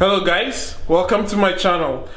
Hello guys, welcome to my channel.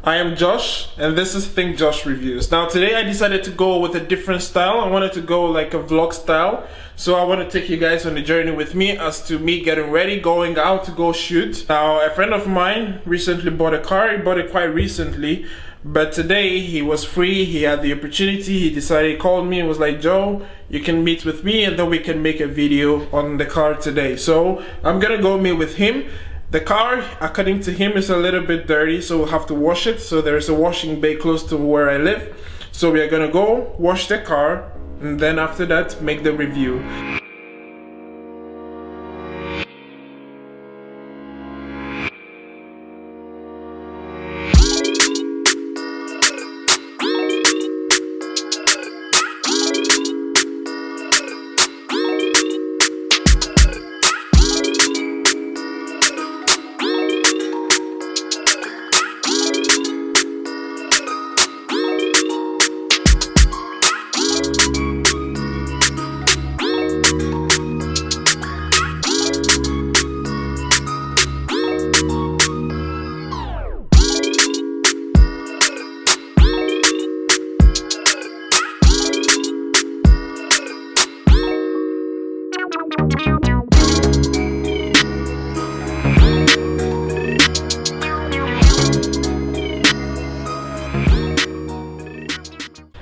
I am Josh and this is Think Josh Reviews. Now today I decided to go with a different style. I wanted to go like a vlog style. So I want to take you guys on the journey with me as to me getting ready, going out to go shoot. Now a friend of mine recently bought a car. He bought it quite recently. But today he was free, he had the opportunity, he decided, he called me and was like, Joe, you can meet with me and then we can make a video on the car today. So I'm gonna go meet with him. The car, according to him, is a little bit dirty, so we'll have to wash it. So there's a washing bay close to where I live. So we are gonna go wash the car and then after that make the review.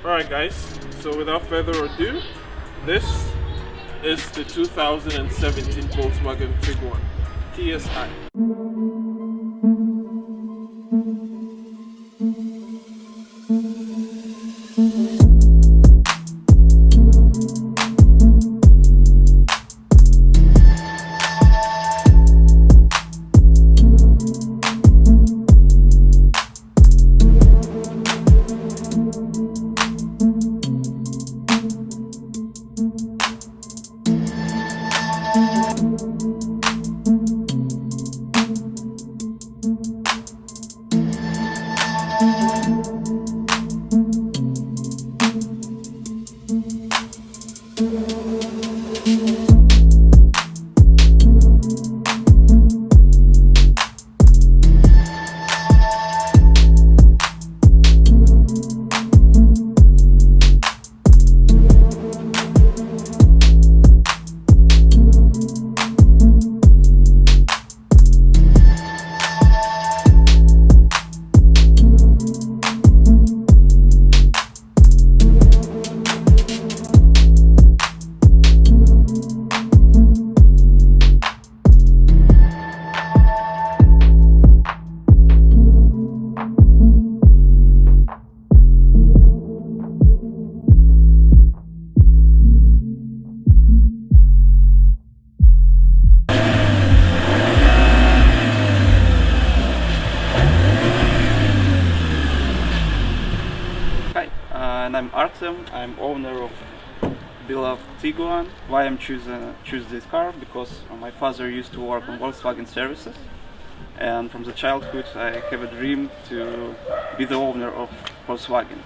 Alright guys, so without further ado, this is the 2017 Volkswagen Tiguan TSI. And I'm Artem. I'm owner of beloved Tiguan. Why I'm choose this car? Because my father used to work on Volkswagen services, and from the childhood I have a dream to be the owner of Volkswagen.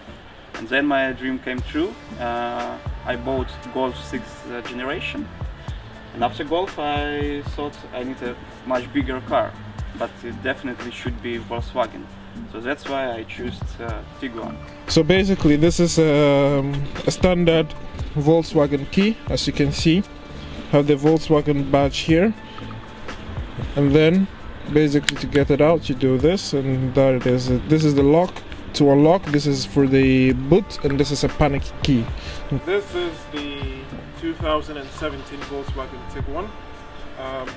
And then my dream came true. I bought Golf 6th generation, and after Golf I thought I need a much bigger car, but it definitely should be Volkswagen. So that's why I chose Tiguan. So basically this is a standard Volkswagen key, as you can see. Have the Volkswagen badge here, and then basically to get it out you do this, and there it is. This is the lock to unlock, this is for the boot, and this is a panic key. This is the 2017 Volkswagen Tiguan.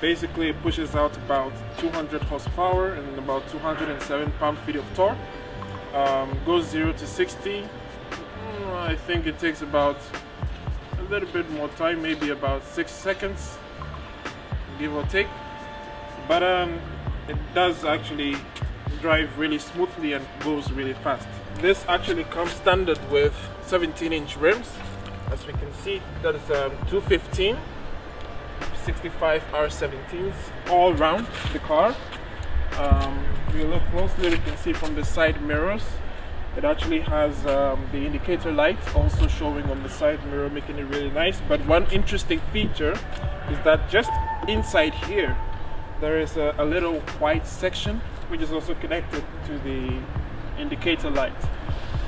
Basically it pushes out about 200 horsepower and about 207 pound-feet of torque. Goes 0 to 60. I think it takes about a little bit more time, maybe about 6 seconds, give or take. But it does actually drive really smoothly and goes really fast. This actually comes standard with 17-inch rims. As we can see, that is 215. 65 R17s all round the car. If you look closely, you can see from the side mirrors, it actually has the indicator light also showing on the side mirror, making it really nice. But one interesting feature is that just inside here there is a little white section which is also connected to the indicator light,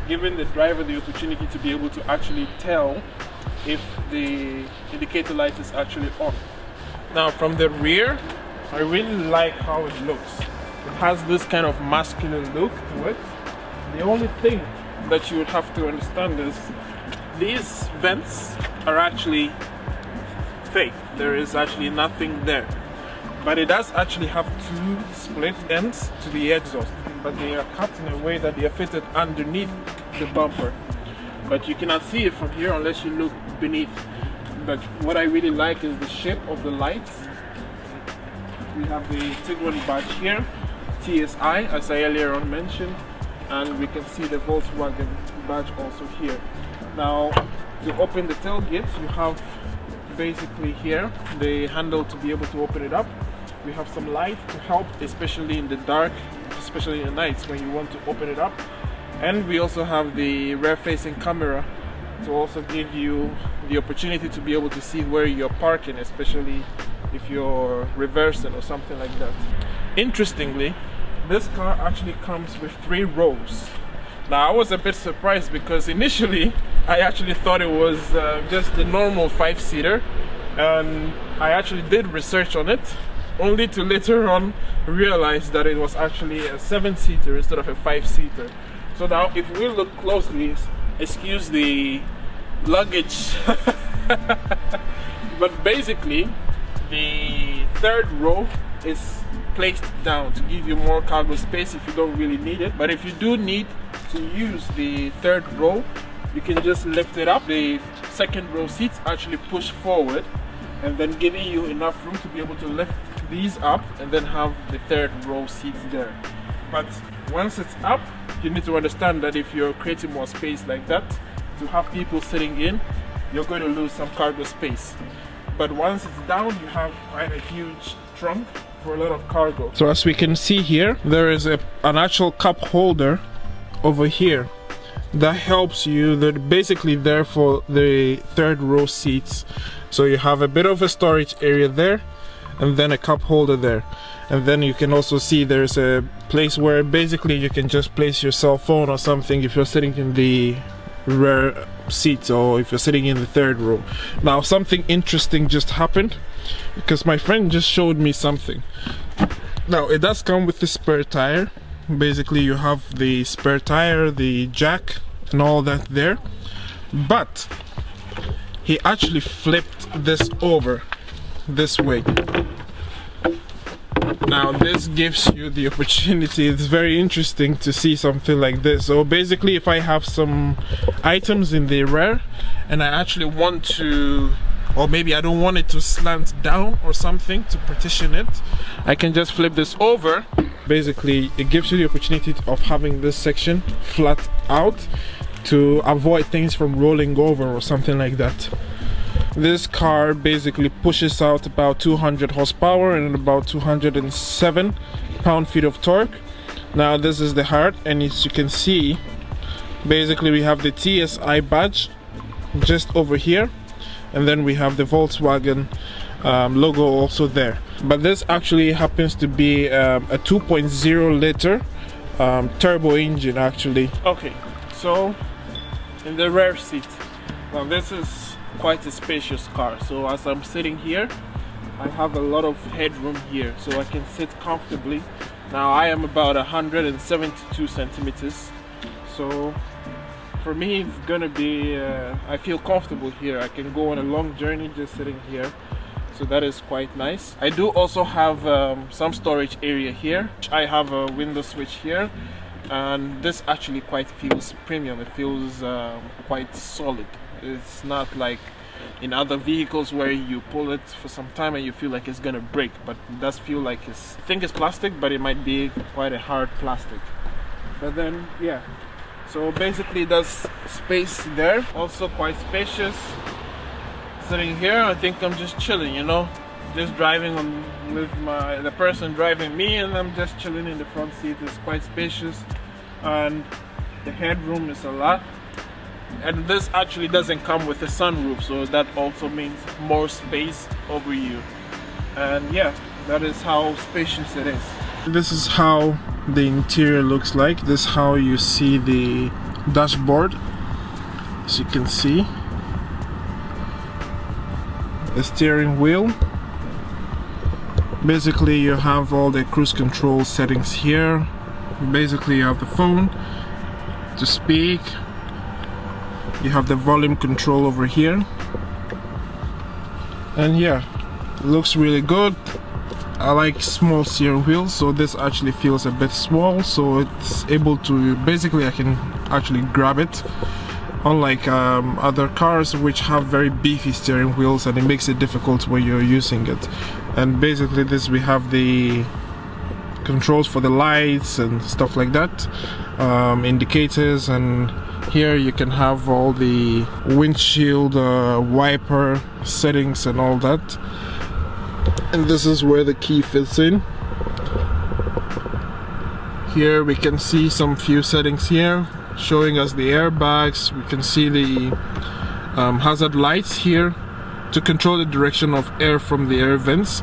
giving the driver the opportunity to be able to actually tell if the indicator light is actually on. Now from the rear, I really like how it looks. It has this kind of masculine look to it. The only thing that you would have to understand is these vents are actually fake. There is actually nothing there. But it does actually have two split ends to the exhaust, but they are cut in a way that they are fitted underneath the bumper. But you cannot see it from here unless you look beneath. But what I really like is the shape of the lights. We have the Tiguan badge here, TSI, as I earlier on mentioned, and we can see the Volkswagen badge also here. Now, to open the tailgate, you have basically here the handle to be able to open it up. We have some light to help, especially in the dark, especially in the nights when you want to open it up. And we also have the rear-facing camera to also give you the opportunity to be able to see where you're parking, especially if you're reversing or something like that. Interestingly, this car actually comes with 3 rows. Now I was a bit surprised because initially I actually thought it was just the normal 5-seater, and I actually did research on it, only to later on realize that it was actually a 7-seater instead of a 5-seater. So now if we look closely, excuse the luggage, but basically the 3rd row is placed down to give you more cargo space if you don't really need it. But if you do need to use the 3rd row, you can just lift it up. The 2nd row seats actually push forward, and then giving you enough room to be able to lift these up and then have the 3rd row seats there. But once it's up, you need to understand that if you're creating more space like that to have people sitting in, you're going to lose some cargo space. But once it's down, you have quite a huge trunk for a lot of cargo. So as we can see here, there is an actual cup holder over here that helps you, that basically there for the 3rd row seats. So you have a bit of a storage area there, and then a cup holder there, and then you can also see there's a place where basically you can just place your cell phone or something if you're sitting in the rear seats or if you're sitting in the 3rd row. Now something interesting just happened because my friend just showed me something. Now it does come with the spare tire. Basically you have the spare tire, the jack and all that there, but he actually flipped this over this way. Now this gives you the opportunity, it's very interesting to see something like this. So basically if I have some items in the rear and I actually want to, or maybe I don't want it to slant down or something to partition it, I can just flip this over. Basically it gives you the opportunity of having this section flat out to avoid things from rolling over or something like that. This car basically pushes out about 200 horsepower and about 207 pound-feet of torque. Now this is the heart, and as you can see, basically we have the TSI badge just over here, and then we have the Volkswagen logo also there. But this actually happens to be a 2.0 liter turbo engine actually. Okay, so in the rear seat, now this is quite a spacious car. So as I'm sitting here, I have a lot of headroom here, so I can sit comfortably. Now I am about 172 centimeters, so for me it's gonna be I feel comfortable here. I can go on a long journey just sitting here, so that is quite nice. I do also have some storage area here. I have a window switch here, and this actually quite feels premium. It feels quite solid. It's not like in other vehicles where you pull it for some time and you feel like it's gonna break, but it does feel like it's, I think it's plastic, but it might be quite a hard plastic. But then yeah, so basically there's space there, also quite spacious. Sitting here, I think I'm just chilling, you know, just driving on with the person driving me, and I'm just chilling in the front seat. It's quite spacious, and the headroom is a lot. And this actually doesn't come with a sunroof, so that also means more space over you. And yeah, That is how spacious it is. This is how the interior looks like. This is how you see the dashboard. As you can see, the steering wheel. Basically you have all the cruise control settings here. Basically you have the phone to speak. You have the volume control over here. And yeah, it looks really good. I like small steering wheels, so this actually feels a bit small, so it's able to, basically I can actually grab it, unlike other cars which have very beefy steering wheels, and it makes it difficult when you're using it. And basically this, we have the controls for the lights and stuff like that, indicators, and here you can have all the windshield wiper settings and all that. And this is where the key fits in. Here we can see some few settings here showing us the airbags. We can see the hazard lights here to control the direction of air from the air vents.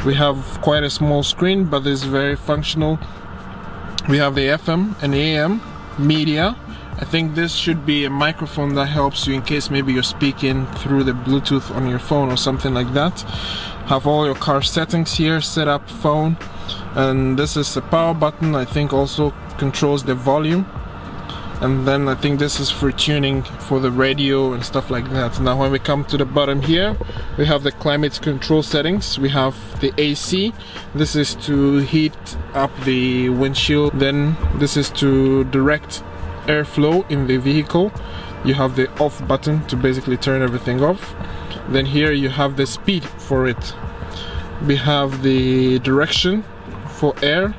We have quite a small screen, but it's very functional. We have the FM and AM media. I think this should be a microphone that helps you in case maybe you're speaking through the Bluetooth on your phone or something like that. Have all your car settings here, set up phone, and this is the power button. I think also controls the volume, and then I think this is for tuning for the radio and stuff like that. Now when we come to the bottom here, we have the climate control settings. We have the AC. This is to heat up the windshield. Then this is to direct airflow in the vehicle. You have the off button to basically turn everything off. Then here you have the speed for it. We have the direction for air,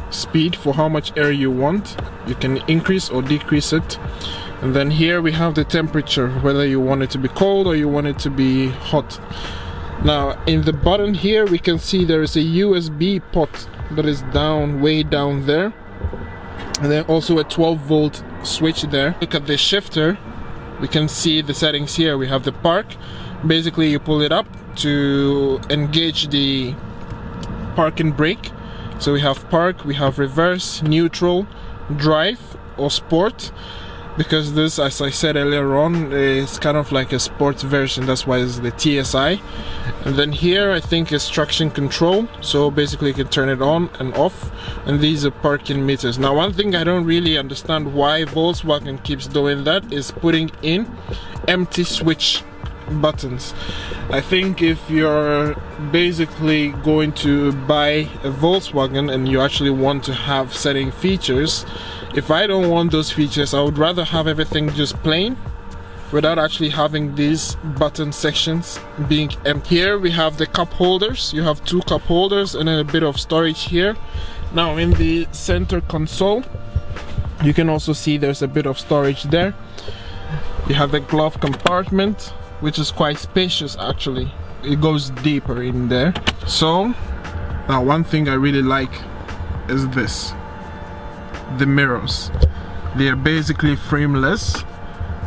speed for how much air you want. You can increase or decrease it. And then here we have the temperature, whether you want it to be cold or you want it to be hot. Now in the bottom here we can see there is a USB port that is down, way down there. And then also a 12-volt switch there. Look at the shifter. We can see the settings here. We have the park. Basically you pull it up to engage the park and brake. So we have park, we have reverse, neutral, drive or sport, because this, as I said earlier on, is kind of like a sports version. That's why it's the TSI. And then here I think is traction control, so basically you can turn it on and off. And these are parking meters. Now one thing I don't really understand why Volkswagen keeps doing that is putting in empty switch buttons. I think if you're basically going to buy a Volkswagen and you actually want to have setting features, if I don't want those features, I would rather have everything just plain without actually having these button sections being empty. Here we have the cup holders. You have two cup holders and then a bit of storage here. Now in the center console you can also see there's a bit of storage there. You have the glove compartment, which is quite spacious actually. It goes deeper in there. So now one thing I really like is this, the mirrors. They are basically frameless,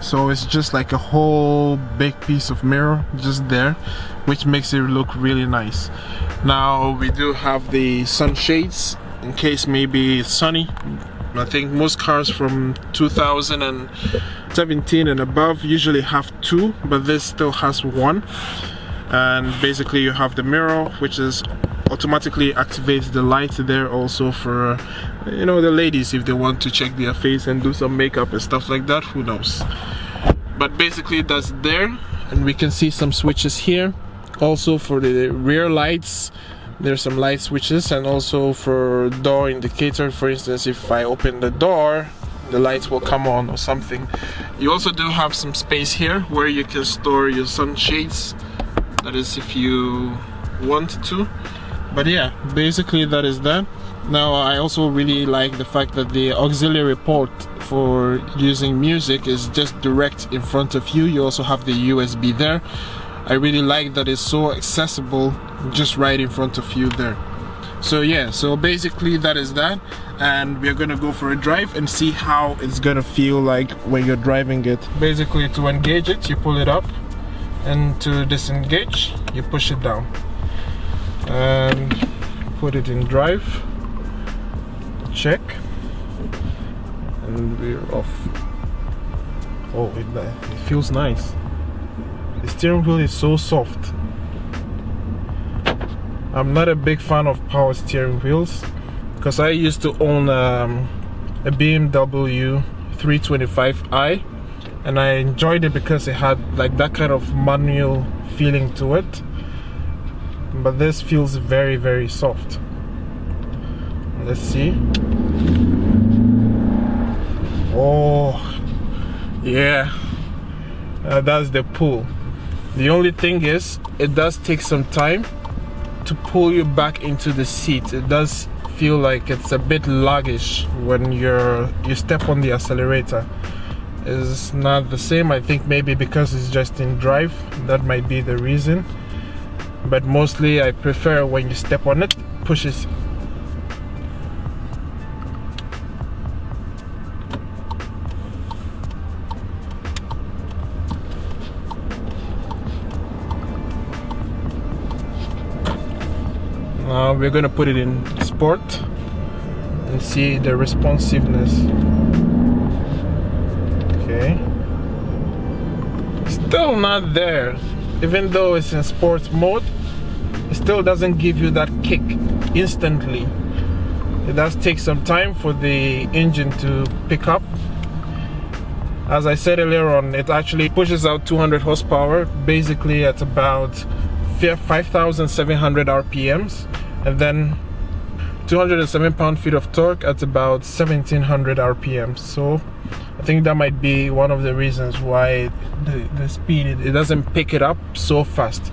so it's just like a whole big piece of mirror just there, which makes it look really nice. Now we do have the sunshades in case maybe it's sunny. I think most cars from 2017 and above usually have two, but this still has one. And basically you have the mirror, which is automatically activates the light there also for, you know, the ladies if they want to check their face and do some makeup and stuff like that, who knows. But basically that's there, and we can see some switches here also for the rear lights. There's some light switches, and also for door indicator. For instance, if I open the door, the lights will come on or something. You also do have some space here where you can store your sunshades. That is if you want to. But yeah, basically that is that. Now I also really like the fact that the auxiliary port for using music is just direct in front of you. You also have the USB there. I really like that it's so accessible, just right in front of you there. So yeah, so basically that is that, and we're gonna go for a drive and see how it's gonna feel like when you're driving it. Basically to engage it, you pull it up, and to disengage, you push it down. and put it in drive. Check, and we're off. Oh, it feels nice. The steering wheel is so soft. I'm not a big fan of power steering wheels because I used to own a BMW 325i, and I enjoyed it because it had like that kind of manual feeling to it, but this feels very, very soft. Let's see. Oh yeah, that's the pull. The only thing is, it does take some time to pull you back into the seat. It does feel like it's a bit sluggish when you step on the accelerator. It's not the same. I think maybe because it's just in drive, that might be the reason, but mostly I prefer when you step on it, pushes. Now we're gonna put it in sport and see the responsiveness. Okay, still not there. Even though it's in sports mode, it still doesn't give you that kick instantly. It does take some time for the engine to pick up. As I said earlier on, it actually pushes out 200 horsepower basically at about 5,700 RPMs, and then 207 pound-feet of torque at about 1,700 RPMs. So I think that might be one of the reasons why the speed, it doesn't pick it up so fast.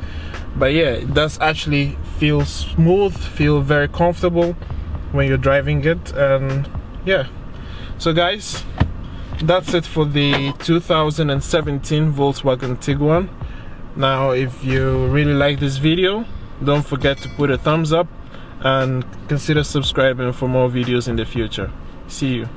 But yeah, it does actually feel smooth, feel very comfortable when you're driving it. And yeah, so guys, that's it for the 2017 Volkswagen Tiguan. Now, if you really like this video, don't forget to put a thumbs up and consider subscribing for more videos in the future. See you.